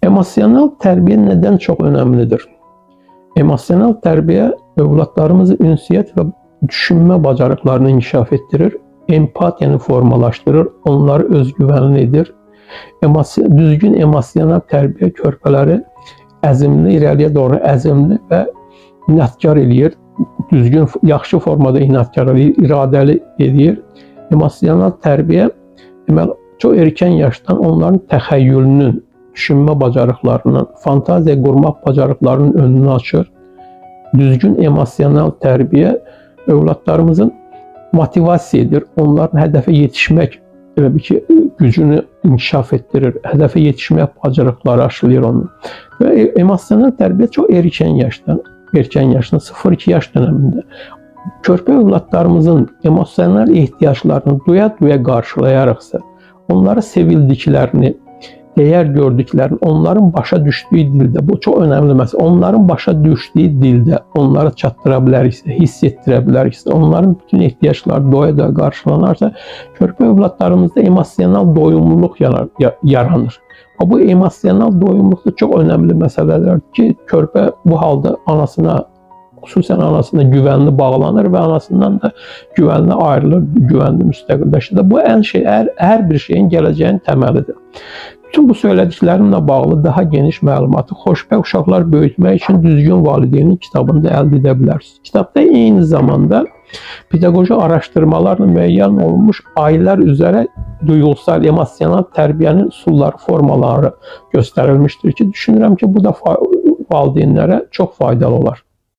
Emosyonel tərbiyə nədən çox önəmlidir? Emosyonel tərbiyə övladlarımızı ünsiyyət və düşünmə bacarıqlarını inkişaf etdirir, empatiyanı formalaşdırır, onları özgüvənli edir. Düzgün emosyonel tərbiyə körpələri əzmli, irəliyə doğru əzmli və inadkar eləyir. Düzgün, yaxşı formada inadkar eləyir, iradəli eləyir. Emosyonel tərbiyə deməli, çox erkən yaşdan onların təxəyyülünün, düşünmə bacarıqlarının, fantaziya qurmaq bacarıqlarının önünü açır. Düzgün emosyonel tərbiyə övladlarımızın motivasiya edir, onların hədəfə yetişmək gücünü inkişaf etdirir, hədəfə yetişmək bacarıqları aşılayır onu. Və emosyonel tərbiyə çox erkən yaşdan 0-2 yaş dönəmində körpə övladlarımızın emosyonel ehtiyaclarını duya-duya qarşılayaraqsa, onları sevildiklərini, dəyər gördüklərini, onların başa düşdüyü dildə, bu çox önəmli məsələ, onların başa düşdüyü dildə onlara çatdıra biləriksə, hiss etdirə biləriksə, onların bütün ehtiyacları doya-doya qarşılanarsa, körpə övladlarımızda emosyonel doyumluluq yaranır. Bu emosyonel doyumluq da çox önəmli məsələlərdir ki, körpə bu halda anasına, xüsusən anasına güvənli bağlanır və anasından da güvənli ayrılır, güvənli müstəqilləşir. Bu hər bir şeyin gələcəyin təməlidir. Bütün bu söylədiklərimlə bağlı daha geniş məlumatı Xoşbəxt Uşaqlar Böyütmək üçün Düzgün Valideynin kitabında əldə edə bilərsiniz. Kitabda eyni zamanda pedaqoji araşdırmalarla müəyyən olunmuş aylar üzrə duyğusal, emosional tərbiyənin üsulları, formaları göstərilmişdir ki, düşünürəm ki, bu da valideynlərə çox faydalı olar.